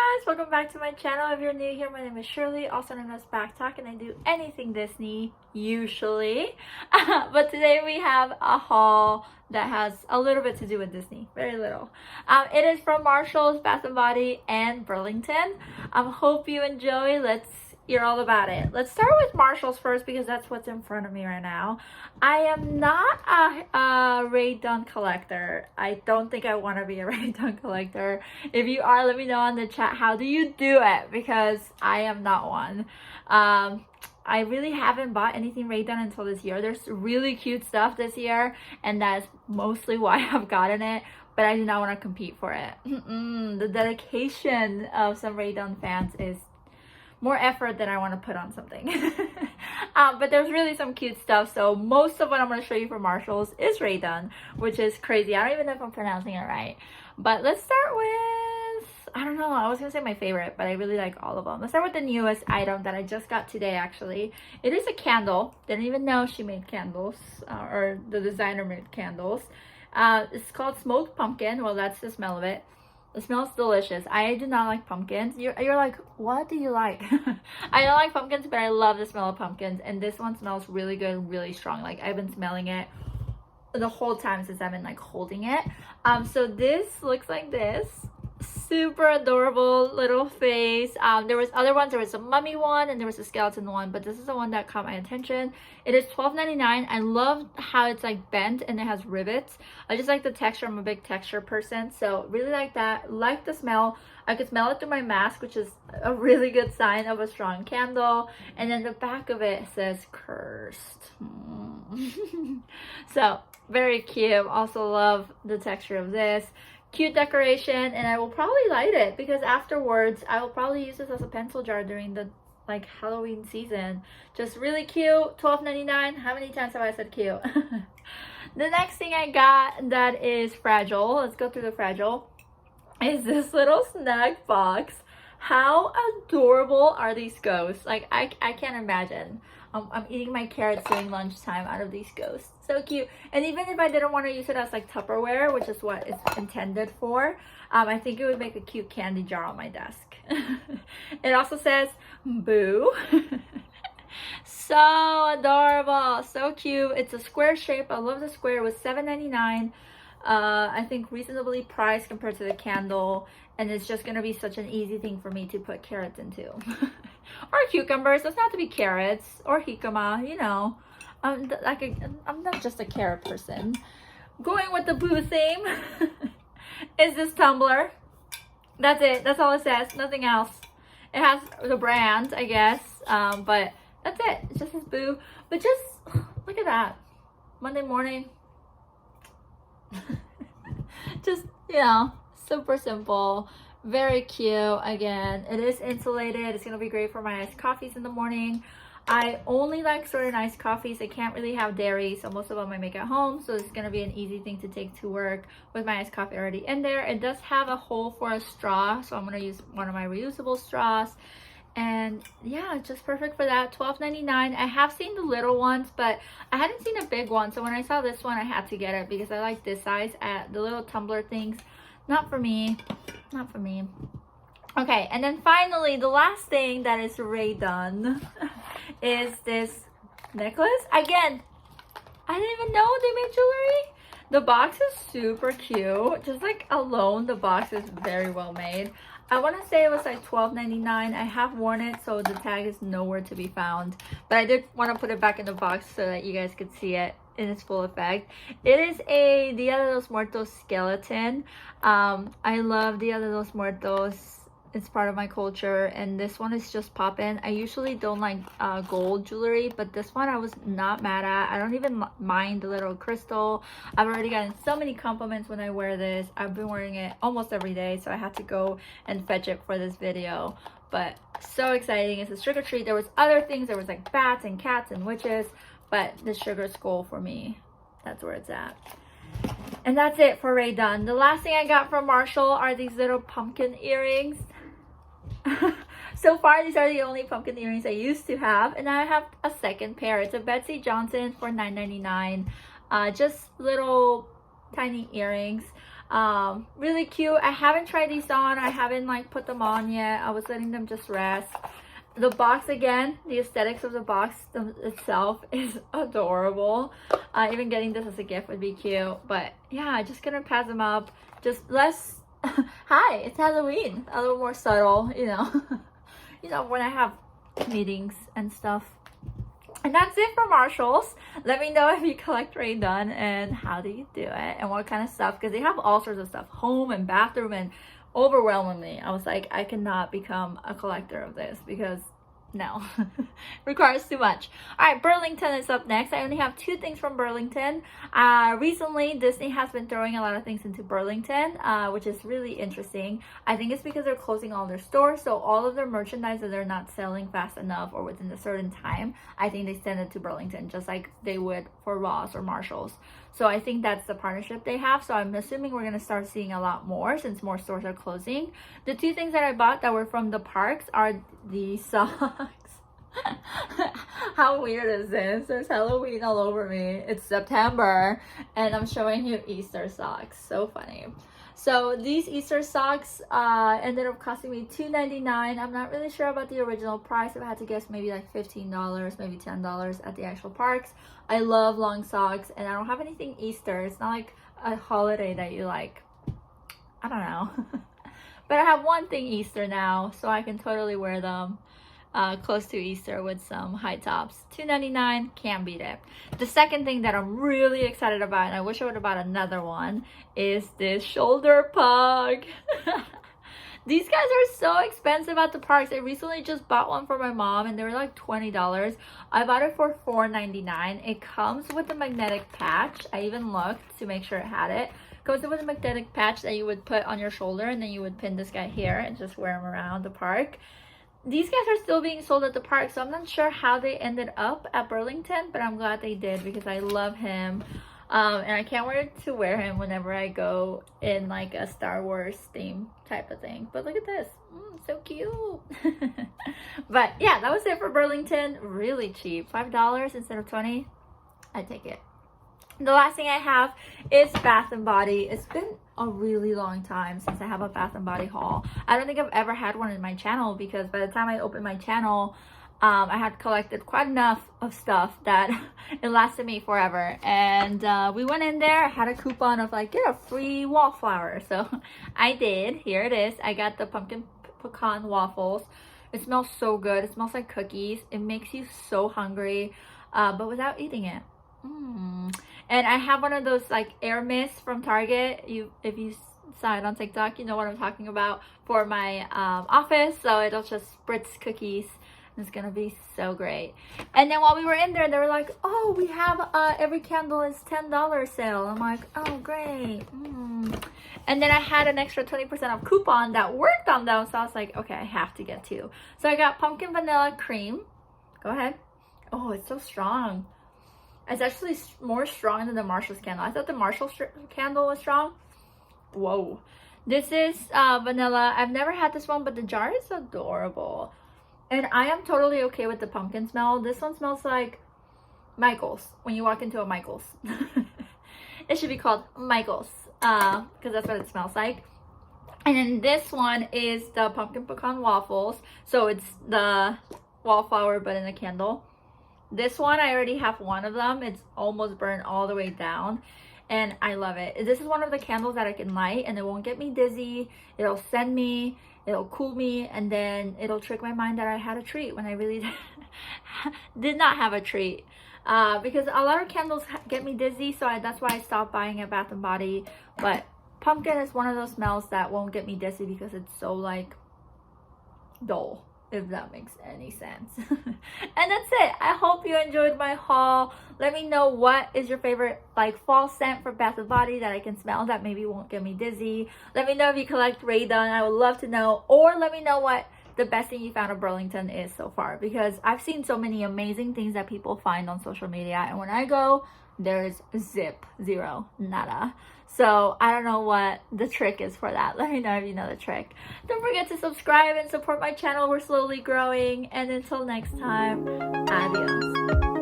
guys, welcome back to my channel. If you're new here, my name is Shirley, also known as Backttalk, and I do anything Disney, usually. But today we have a haul that has a little bit to do with Disney, very little. It is from Marshall's, Bath & Body, and Burlington. Hope you enjoy. Let's hear all about it. Let's start with Marshall's first because that's what's in front of me right now. I am not a Rae Dunn collector. I don't think I want to be a Rae Dunn collector. If you are, let me know in the chat, how do you do it? Because I am not one. I really haven't bought anything Rae Dunn until this year. There's really cute stuff this year, and that's mostly why I've gotten it, but I do not want to compete for it. The dedication of some Rae Dunn fans is more effort than I want to put on something. But there's really some cute stuff. So most of what I'm going to show you from Marshall's is Rae Dunn, which is crazy. I don't even know if I'm pronouncing it right. But let's start with, I don't know, I was going to say my favorite, but I really like all of them. Let's start with the newest item that I just got today, actually. It is a candle. Didn't even know she made candles, or the designer made candles. It's called Smoked Pumpkin. Well, that's the smell of it. It smells delicious. I do not like pumpkins. You're like, what do you like? I don't like pumpkins, but I love the smell of pumpkins. And this one smells really good, really strong. Like, I've been smelling it the whole time since I've been like holding it. So this looks like this. Super adorable little face. There was other ones. There was a mummy one and there was a skeleton one, but this is the one that caught my attention. It is $12.99. I love how it's like bent and it has rivets. I just like the texture. I'm a big texture person, so really like that. Like the smell. I could smell it through my mask, which is a really good sign of a strong candle. And then the back of it says cursed. So very cute. Also love the texture of this. Cute decoration, and I will probably light it because afterwards I will probably use this as a pencil jar during the like Halloween season. Just really cute. $12.99. How many times have I said cute? The next thing I got that is fragile, let's go through the fragile, is this little snack box. How adorable are these ghosts? Like, I can't imagine. I'm eating my carrots during lunchtime out of these ghosts. So cute. And even if I didn't want to use it as like Tupperware, which is what it's intended for, I think it would make a cute candy jar on my desk. It also says boo. So adorable, so cute. It's a square shape. I love the square. It was $7.99. I think reasonably priced compared to the candle, and it's just gonna be such an easy thing for me to put carrots into. Or cucumbers. Doesn't have to be carrots or jicama, you know. I'm not just a carrot person. Going with the boo theme is this tumbler. That's it. That's all it says. Nothing else. It has the brand, I guess, but that's it. It just says boo. But just look at that. Monday morning. Just, you know, super simple, very cute. Again, it is insulated. It's gonna be great for my iced coffees in the morning. I only like certain iced coffees. I can't really have dairy, so most of them I make at home, so it's gonna be an easy thing to take to work with my iced coffee already in there. It does have a hole for a straw, so I'm gonna use one of my reusable straws. And yeah, just perfect for that. $12.99. I have seen the little ones, but I hadn't seen a big one. So when I saw this one, I had to get it because I like this size. The little tumbler things, not for me. Not for me. Okay, and then finally, the last thing that is Rae Dunn is this necklace. Again, I didn't even know they made jewelry. The box is super cute. Just like alone, the box is very well made. I want to say it was like $12.99. I have worn it, so the tag is nowhere to be found. But I did want to put it back in the box so that you guys could see it in its full effect. It is a Dia de los Muertos skeleton. I love Dia de los Muertos. It's part of my culture, and this one is just poppin'. I usually don't like gold jewelry, but this one I was not mad at. I don't even mind the little crystal. I've already gotten so many compliments when I wear this. I've been wearing it almost every day, so I had to go and fetch it for this video. But so exciting. It's a trick or treat. There was other things. There was like bats and cats and witches, but the sugar skull for me, that's where it's at. And that's it for Rae Dunn. The last thing I got from Marshall are these little pumpkin earrings. So far, these are the only pumpkin earrings I used to have, and I have a second pair. It's a Betsy Johnson for $9.99. Just little tiny earrings. Really cute. I haven't tried these on. I haven't like put them on yet. I was letting them just rest. The box, again, the aesthetics of the box itself is adorable. Even getting this as a gift would be cute. But yeah, just gonna pass them up. Just less hi, it's Halloween. A little more subtle, you know. You know, when I have meetings and stuff. And that's it for Marshalls. Let me know if you collect Rae Dunn and how do you do it and what kind of stuff, because they have all sorts of stuff, home and bathroom, and overwhelmingly I was like, I cannot become a collector of this because no, requires too much. All right, Burlington is up next. I only have 2 things from Burlington. Recently Disney has been throwing a lot of things into Burlington, which is really interesting. I think it's because they're closing all their stores, so all of their merchandise that they're not selling fast enough or within a certain time, I think they send it to Burlington, just like they would for Ross or Marshalls. So I think that's the partnership they have. So I'm assuming we're gonna start seeing a lot more since more stores are closing. The 2 things that I bought that were from the parks are these socks. How weird is this? There's Halloween all over me. It's September and I'm showing you Easter socks. So funny. So these Easter socks ended up costing me $2.99. I'm not really sure about the original price. If I had to guess, maybe like $15, maybe $10 at the actual parks. I love long socks and I don't have anything Easter. It's not like a holiday that you like, I don't know. But I have one thing Easter now, so I can totally wear them close to Easter with some high tops. $2.99, can't beat it. The second thing that I'm really excited about, and I wish I would have bought another one, is this shoulder pug. These guys are so expensive at the parks. I recently just bought one for my mom and they were like $20. I bought it for $4.99. It comes with a magnetic patch. I even looked to make sure it had it. Goes with a magnetic patch that you would put on your shoulder, and then you would pin this guy here and just wear him around the park. These guys are still being sold at the park, so I'm not sure how they ended up at Burlington, but I'm glad they did because I love him. And I can't wait to wear him whenever I go in like a Star Wars theme type of thing. But look at this, so cute. But yeah, that was it for Burlington. Really cheap, $5 instead of $20. I take it. The last thing I have is Bath & Body. It's been a really long time since I have a Bath & Body haul. I don't think I've ever had one in my channel because by the time I opened my channel, I had collected quite enough of stuff that it lasted me forever. And we went in there, I had a coupon of like, get a free wallflower. So I did. Here it is. I got the pumpkin pecan waffles. It smells so good. It smells like cookies. It makes you so hungry, but without eating it. And I have one of those like air mists from Target. If you saw it on TikTok, you know what I'm talking about, for my office. So it'll just spritz cookies. It's gonna be so great. And then while we were in there, they were like, oh, we have every candle is $10 sale. I'm like, oh, great. And then I had an extra 20% off coupon that worked on them. So I was like, okay, I have to get 2. So I got pumpkin vanilla cream. Go ahead. Oh, it's so strong. It's actually more strong than the Marshall's candle. I thought the Marshall's candle was strong. Whoa. This is vanilla. I've never had this one, but the jar is adorable. And I am totally okay with the pumpkin smell. This one smells like Michael's, when you walk into a Michael's. It should be called Michael's, because that's what it smells like. And then this one is the pumpkin pecan waffles. So it's the wallflower, but in a candle. This one, I already have one of them. It's almost burned all the way down. And I love it. This is one of the candles that I can light and it won't get me dizzy. It'll send me, it'll cool me, and then it'll trick my mind that I had a treat when I really did not have a treat. Because a lot of candles get me dizzy, so that's why I stopped buying at Bath & Body. But pumpkin is one of those smells that won't get me dizzy because it's so like dull, if that makes any sense. And that's it. I hope you enjoyed my haul. Let me know what is your favorite like fall scent for Bath & Body that I can smell that maybe won't get me dizzy. Let me know if you collect Rae Dunn. I would love to know. Or let me know what the best thing you found at Burlington is so far, because I've seen so many amazing things that people find on social media, and when I go, there's zero, nada. So I don't know what the trick is for that. Let me know if you know the trick. Don't forget to subscribe and support my channel. We're slowly growing. And until next time, adios.